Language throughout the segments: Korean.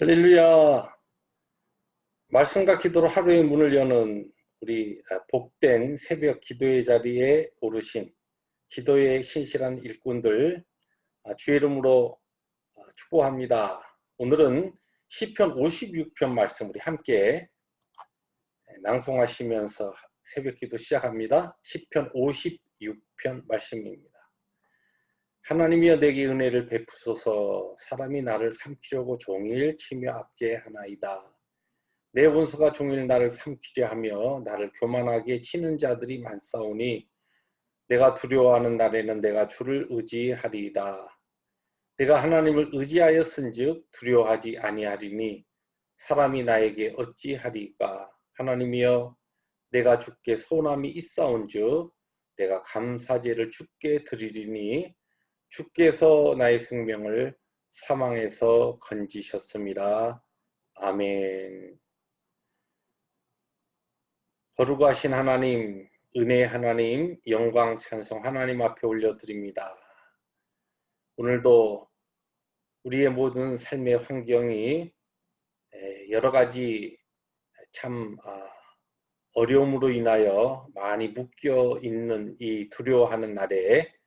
할렐루야. 말씀과 기도로 하루의 문을 여는 우리 복된 새벽 기도의 자리에 오르신 기도의 신실한 일꾼들 주의 이름으로 축복합니다. 오늘은 시편 56편 말씀 우리 함께 낭송하시면서 새벽 기도 시작합니다. 시편 56편 말씀입니다. 하나님이여 내게 은혜를 베푸소서. 사람이 나를 삼키려고 종일 치며 압제하나이다. 내 원수가 종일 나를 삼키려 하며 나를 교만하게 치는 자들이 많사오니 내가 두려워하는 날에는 내가 주를 의지하리이다. 내가 하나님을 의지하였은즉 두려워하지 아니하리니 사람이 나에게 어찌하리까. 하나님이여 내가 주께 소원함이 있사온즉 내가 감사제를 주께 드리리니 주께서 나의 생명을 사망에서 건지셨습니다. 아멘. 거룩하신 하나님, 은혜의 하나님, 영광 찬송 하나님 앞에 올려드립니다. 오늘도 우리의 모든 삶의 환경이 여러 가지 참 어려움으로 인하여 많이 묶여 있는 이 두려워하는 날에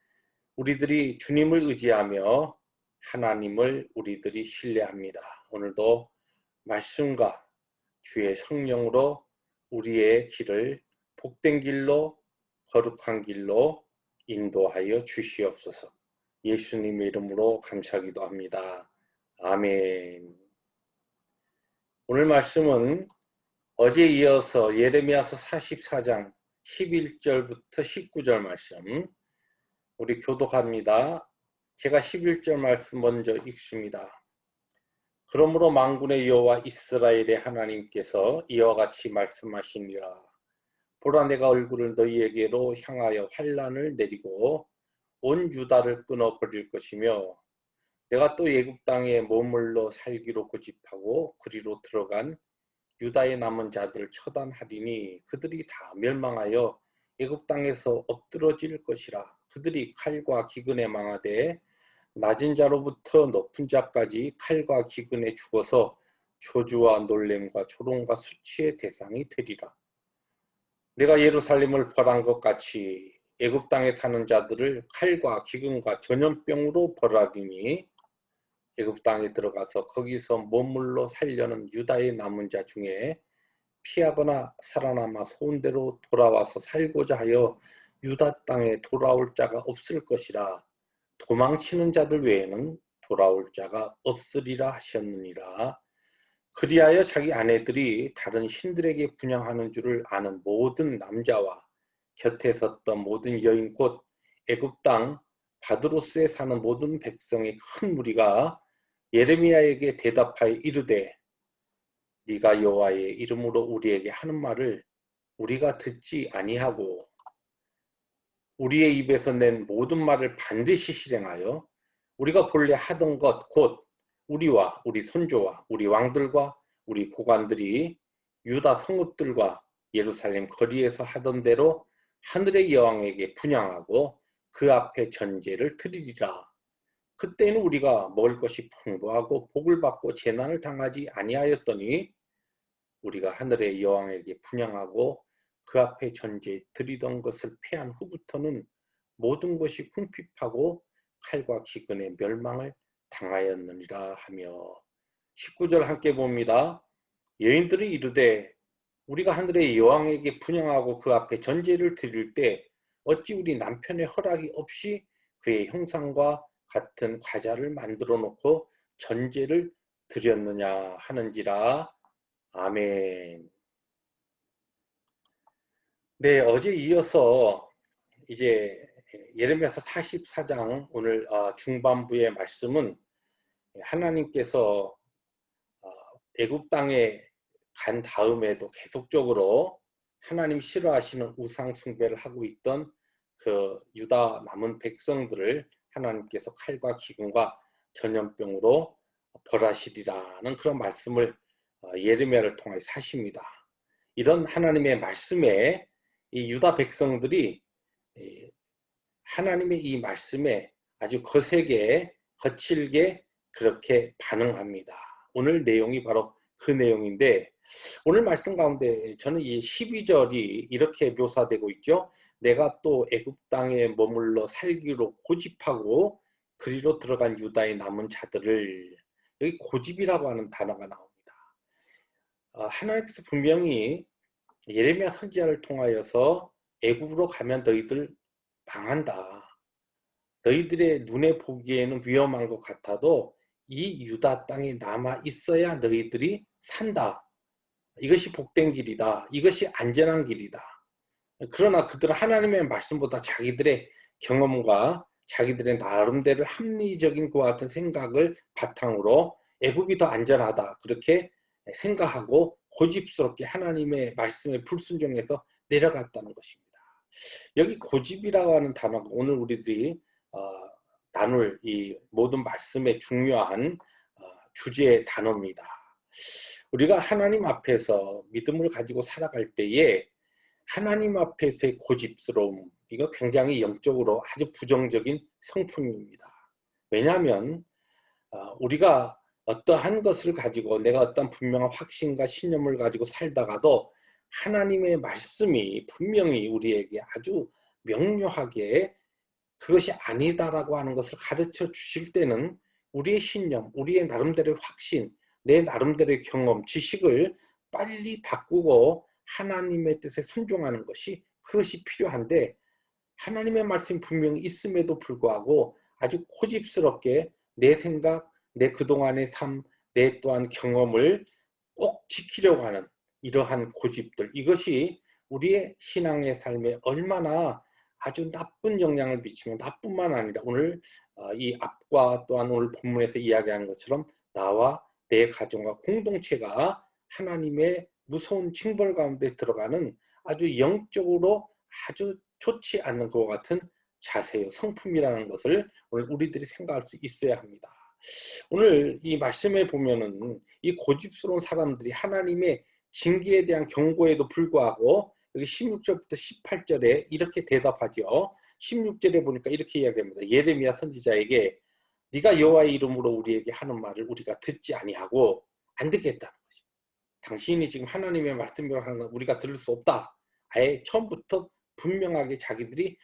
우리들이 주님을 의지하며 하나님을 우리들이 신뢰합니다. 오늘도 말씀과 주의 성령으로 우리의 길을 복된 길로 거룩한 길로 인도하여 주시옵소서. 예수님의 이름으로 감사하기도 합니다. 아멘. 오늘 말씀은 어제 이어서 예레미야서 44장 11절부터 19절 말씀 우리 교독합니다. 제가 11절 말씀 먼저 읽습니다. 그러므로 만군의 여호와 이스라엘의 하나님께서 이와 같이 말씀하시니라. 보라 내가 얼굴을 너희에게로 향하여 환난을 내리고 온 유다를 끊어버릴 것이며 내가 또 애굽 땅에 머물러 살기로 고집하고 그리로 들어간 유다의 남은 자들을 처단하리니 그들이 다 멸망하여 애굽 땅에서 엎드러질 것이라. 그들이 칼과 기근에 망하되 낮은 자로부터 높은 자까지 칼과 기근에 죽어서 저주와 놀램과 조롱과 수치의 대상이 되리라. 내가 예루살렘을 벌한 것 같이 애굽 땅에 사는 자들을 칼과 기근과 전염병으로 벌하리니 애굽 땅에 들어가서 거기서 머물러 살려는 유다의 남은 자 중에 피하거나 살아남아 소원대로 돌아와서 살고자 하여 유다 땅에 돌아올 자가 없을 것이라. 도망치는 자들 외에는 돌아올 자가 없으리라 하셨느니라. 그리하여 자기 아내들이 다른 신들에게 분향하는 줄을 아는 모든 남자와 곁에 섰던 모든 여인 곧 애굽 땅 바드로스에 사는 모든 백성의 큰 무리가 예레미야에게 대답하여 이르되 네가 여호와의 이름으로 우리에게 하는 말을 우리가 듣지 아니하고 우리의 입에서 낸 모든 말을 반드시 실행하여 우리가 본래 하던 것 곧 우리와 우리 손조와 우리 왕들과 우리 고관들이 유다 성읍들과 예루살렘 거리에서 하던 대로 하늘의 여왕에게 분향하고 그 앞에 전제를 드리리라. 그때는 우리가 먹을 것이 풍부하고 복을 받고 재난을 당하지 아니하였더니 우리가 하늘의 여왕에게 분향하고 그 앞에 전제 드리던 것을 패한 후부터는 모든 것이 궁핍하고 칼과 기근의 멸망을 당하였느니라 하며 19절 함께 봅니다. 여인들이 이르되 우리가 하늘의 여왕에게 분향하고 그 앞에 전제를 드릴 때 어찌 우리 남편의 허락이 없이 그의 형상과 같은 과자를 만들어 놓고 전제를 드렸느냐 하는지라. 아멘. 네, 어제 이어서 이제 예레미야서 44장 오늘 중반부의 말씀은 하나님께서 애굽 땅에 간 다음에도 계속적으로 하나님 싫어하시는 우상 숭배를 하고 있던 그 유다 남은 백성들을 하나님께서 칼과 기근과 전염병으로 벌하시리라는 그런 말씀을 예레미야를 통해서 하십니다. 이런 하나님의 말씀에 이 유다 백성들이 하나님의 이 말씀에 아주 거세게 거칠게 그렇게 반응합니다. 오늘 내용이 바로 그 내용인데 오늘 말씀 가운데 저는 이 12절이 이렇게 묘사되고 있죠. 내가 또 애굽 땅에 머물러 살기로 고집하고 그리로 들어간 유다의 남은 자들을 여기 고집이라고 하는 단어가 나옵니다. 하나님께서 분명히 예레미야 선지자를 통하여서 애굽으로 가면 너희들 망한다. 너희들의 눈에 보기에는 위험한 것 같아도 이 유다 땅에 남아 있어야 너희들이 산다. 이것이 복된 길이다. 이것이 안전한 길이다. 그러나 그들은 하나님의 말씀보다 자기들의 경험과 자기들의 나름대로 합리적인 그와 같은 생각을 바탕으로 애굽이 더 안전하다. 그렇게 생각하고 고집스럽게 하나님의 말씀에 불순종해서 내려갔다는 것입니다. 여기 고집이라고 하는 단어가 오늘 우리들이 나눌 이 모든 말씀의 중요한 주제의 단어입니다. 우리가 하나님 앞에서 믿음을 가지고 살아갈 때에 하나님 앞에서의 고집스러움, 이거 굉장히 영적으로 아주 부정적인 성품입니다. 왜냐하면 우리가 어떠한 것을 가지고 내가 어떤 분명한 확신과 신념을 가지고 살다가도 하나님의 말씀이 분명히 우리에게 아주 명료하게 그것이 아니다라고 하는 것을 가르쳐 주실 때는 우리의 신념, 우리의 나름대로의 확신, 내 나름대로의 경험, 지식을 빨리 바꾸고 하나님의 뜻에 순종하는 것이 그것이 필요한데 하나님의 말씀이 분명히 있음에도 불구하고 아주 고집스럽게 내 생각, 내 그동안의 삶, 내 또한 경험을 꼭 지키려고 하는 이러한 고집들, 이것이 우리의 신앙의 삶에 얼마나 아주 나쁜 영향을 미치면 나뿐만 아니라 오늘 이 앞과 또한 오늘 본문에서 이야기하는 것처럼 나와 내 가정과 공동체가 하나님의 무서운 징벌 가운데 들어가는 아주 영적으로 아주 좋지 않는 것과 같은 자세요, 성품이라는 것을 오늘 우리들이 생각할 수 있어야 합니다. 오늘 이 말씀에 보면은 이 고집스러운 사람들이 하나님의 징계에 대한 경고에도 불구하고 여기 16절부터 18절에 이렇게 대답하죠. 16절에 보니까 이렇게 이야기합니다. 예레미야 선지자에게 네가 여호와의 이름으로 우리에게 하는 말을 우리가 듣지 아니하고 안 듣겠다는 것입니다. 당신이 지금 하나님의 말씀대로 하는 건 우리가 들을 수 없다. 아예 처음부터 분명하게 자기들이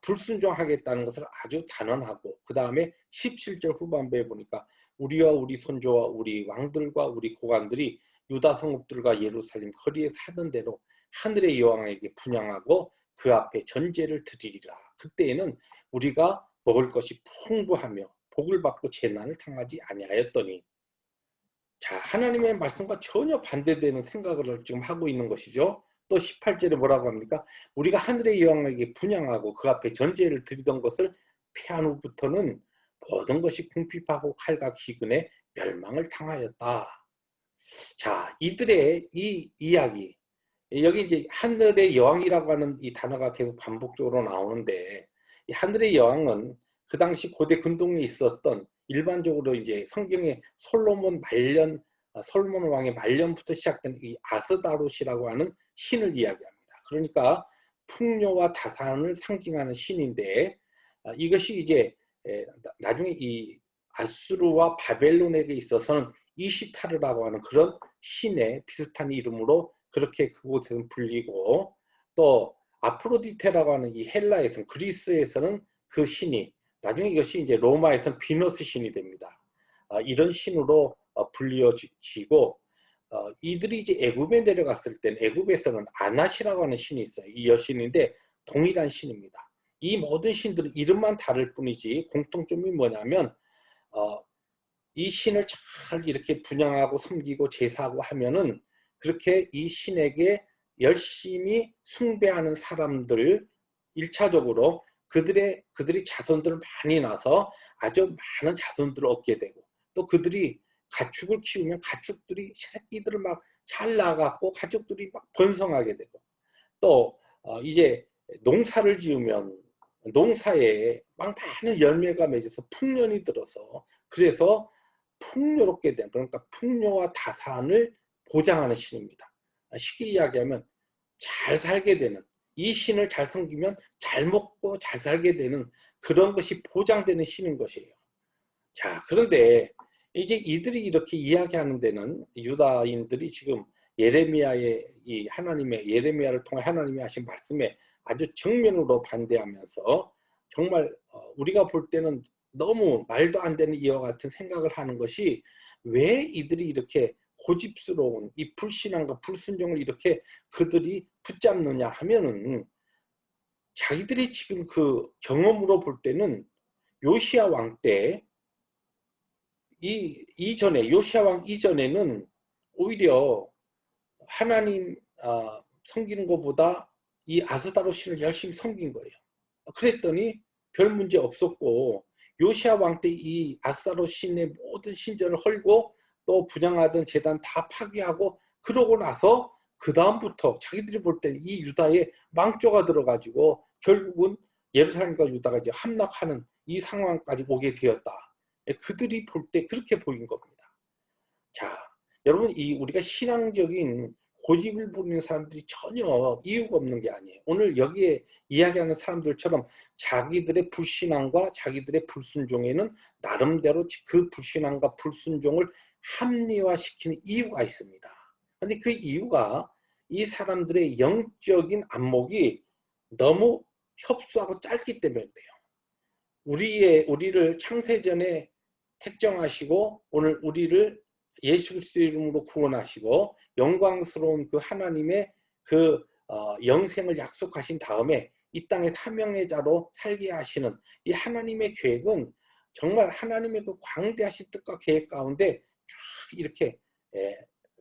불순종하겠다는 것을 아주 단언하고 그 다음에 17절 후반부에 보니까 우리와 우리 손조와 우리 왕들과 우리 고관들이 유다 성읍들과 예루살렘 거리에 사는 대로 하늘의 여왕에게 분향하고 그 앞에 전제를 드리리라. 그때에는 우리가 먹을 것이 풍부하며 복을 받고 재난을 당하지 아니하였더니, 자, 하나님의 말씀과 전혀 반대되는 생각을 지금 하고 있는 것이죠. 또 18절에 뭐라고 합니까? 우리가 하늘의 여왕에게 분향하고 그 앞에 전제를 드리던 것을 패한 후부터는 모든 것이 궁핍하고 칼과 기근에 멸망을 당하였다. 자, 이들의 이 이야기, 여기 이제 하늘의 여왕이라고 하는 이 단어가 계속 반복적으로 나오는데, 이 하늘의 여왕은 그 당시 고대 근동에 있었던 일반적으로 이제 성경의 솔로몬 왕의 말년부터 시작된 이 아스다롯이라고 하는 신을 이야기합니다. 그러니까 풍요와 다산을 상징하는 신인데, 이것이 이제 나중에 이 아수르와 바벨론에게 있어서는 이시타르라고 하는 그런 신의 비슷한 이름으로 그렇게 그곳에는 불리고, 또 아프로디테라고 하는 이 헬라에서는, 그리스에서는 그 신이 나중에 이것이 이제 로마에서는 비너스 신이 됩니다. 이런 신으로 불려지고, 이들이 이제 애굽에 내려갔을 땐 애굽에서는 아낫이라고 하는 신이 있어요. 이 여신인데 동일한 신입니다. 이 모든 신들은 이름만 다를 뿐이지 공통점이 뭐냐면 이 신을 잘 이렇게 분양하고 섬기고 제사하고 하면은 그렇게 이 신에게 열심히 숭배하는 사람들, 1차적으로 그들이 자손들을 많이 낳아서 아주 많은 자손들을 얻게 되고, 또 그들이 가축을 키우면 가축들이 새끼들을 막 잘 낳아갖고 가축들이 막 번성하게 되고, 또 이제 농사를 지으면 농사에 막 많은 열매가 맺어서 풍년이 들어서, 그래서 풍요롭게 된, 그러니까 풍요와 다산을 보장하는 신입니다. 쉽게 이야기하면 잘 살게 되는, 이 신을 잘 섬기면 잘 먹고 잘 살게 되는 그런 것이 보장되는 신인 것이에요. 자, 그런데 이제 이들이 이렇게 이야기하는 데는 유다인들이 지금 예레미야의 이 하나님의 예레미야를 통해 하나님이 하신 말씀에 아주 정면으로 반대하면서 정말 우리가 볼 때는 너무 말도 안 되는 이와 같은 생각을 하는 것이 왜 이들이 이렇게 고집스러운 이 불신앙과 불순종을 이렇게 그들이 붙잡느냐 하면은 자기들이 지금 그 경험으로 볼 때는 요시야 왕 때 이전에 요시야 왕 이전에는 오히려 하나님 섬기는 것보다 이 아스다로 신을 열심히 섬긴 거예요. 그랬더니 별 문제 없었고 요시야 왕 때 이 아스다로 신의 모든 신전을 헐고 또 분양하던 제단 다 파괴하고 그러고 나서 그 다음부터 자기들이 볼 때는 이 유다에 망조가 들어가지고 결국은 예루살렘과 유다가 이제 함락하는 이 상황까지 오게 되었다. 그들이 볼 때 그렇게 보인 겁니다. 자, 여러분 우리가 신앙적인 고집을 부리는 사람들이 전혀 이유가 없는 게 아니에요. 오늘 여기에 이야기하는 사람들처럼 자기들의 불신앙과 자기들의 불순종에는 나름대로 그 불신앙과 불순종을 합리화시키는 이유가 있습니다. 그런데 그 이유가 이 사람들의 영적인 안목이 너무 협소하고 짧기 때문에 그래요. 우리를 창세전에 택정하시고 오늘 우리를 예수 그리스도의 이름으로 구원하시고 영광스러운 그 하나님의 그 영생을 약속하신 다음에 이 땅의 사명의 자로 살게 하시는 이 하나님의 계획은 정말 하나님의 그 광대하신 뜻과 계획 가운데 쭉 이렇게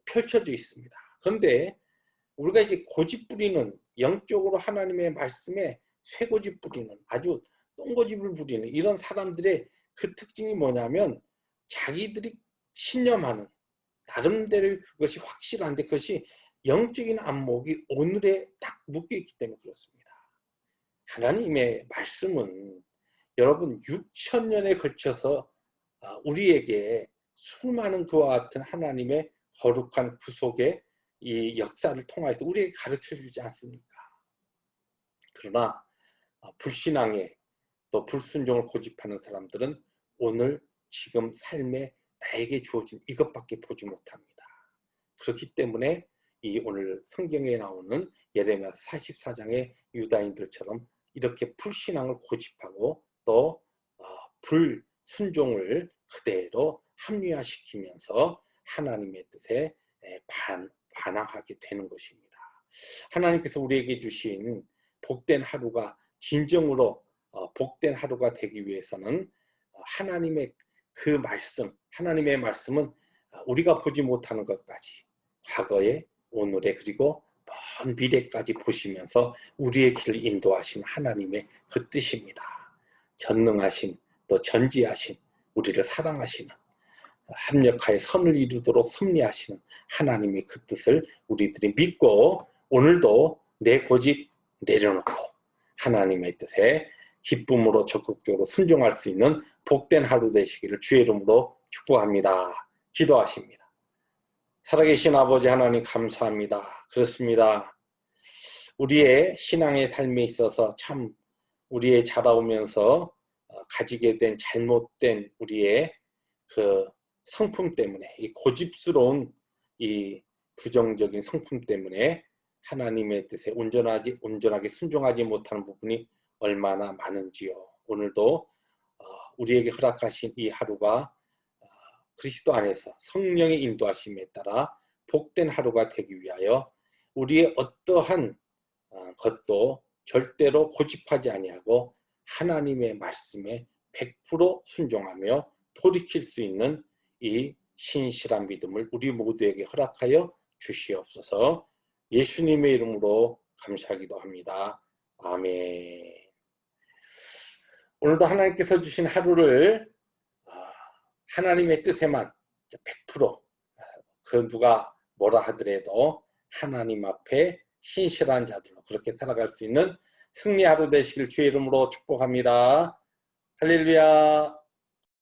펼쳐져 있습니다. 그런데 우리가 이제 고집 부리는 영적으로 하나님의 말씀에 쇠고집 부리는 아주 똥고집을 부리는 이런 사람들의 그 특징이 뭐냐면 자기들이 신념하는 나름대로 그것이 확실한데 그것이 영적인 안목이 오늘에 딱 묶여있기 때문에 그렇습니다. 하나님의 말씀은 여러분 6,000년에 걸쳐서 우리에게 수많은 그와 같은 하나님의 거룩한 구속의 이 역사를 통해서 우리에게 가르쳐주지 않습니까? 그러나 불신앙에 또 불순종을 고집하는 사람들은 오늘 지금 삶에 나에게 주어진 이것밖에 보지 못합니다. 그렇기 때문에 오늘 성경에 나오는 예레미야 44장의 유다인들처럼 이렇게 불신앙을 고집하고 또 불순종을 그대로 합리화시키면서 하나님의 뜻에 반항하게 되는 것입니다. 하나님께서 우리에게 주신 복된 하루가 진정으로 복된 하루가 되기 위해서는 하나님의 그 말씀, 하나님의 말씀은 우리가 보지 못하는 것까지 과거에, 오늘에 그리고 먼 미래까지 보시면서 우리의 길을 인도하신 하나님의 그 뜻입니다. 전능하신 또 전지하신 우리를 사랑하시는 합력하여 선을 이루도록 섭리하시는 하나님의 그 뜻을 우리들이 믿고 오늘도 내 고집 내려놓고 하나님의 뜻에 기쁨으로 적극적으로 순종할 수 있는 복된 하루 되시기를 주의 이름으로 축복합니다. 기도하십니다. 살아계신 아버지 하나님 감사합니다. 그렇습니다. 우리의 신앙의 삶에 있어서 참 우리의 자라오면서 가지게 된 잘못된 우리의 그 성품 때문에 이 고집스러운 이 부정적인 성품 때문에 하나님의 뜻에 온전하게 순종하지 못하는 부분이 얼마나 많은지요. 오늘도 우리에게 허락하신 이 하루가 그리스도 안에서 성령의 인도하심에 따라 복된 하루가 되기 위하여 우리의 어떠한 것도 절대로 고집하지 아니하고 하나님의 말씀에 100% 순종하며 돌이킬 수 있는 이 신실한 믿음을 우리 모두에게 허락하여 주시옵소서. 예수님의 이름으로 감사하기도 합니다. 아멘. 오늘도 하나님께서 주신 하루를 하나님의 뜻에만 100% 누가 뭐라 하더라도 하나님 앞에 신실한 자들로 그렇게 살아갈 수 있는 승리 하루 되시길 주의 이름으로 축복합니다. 할렐루야.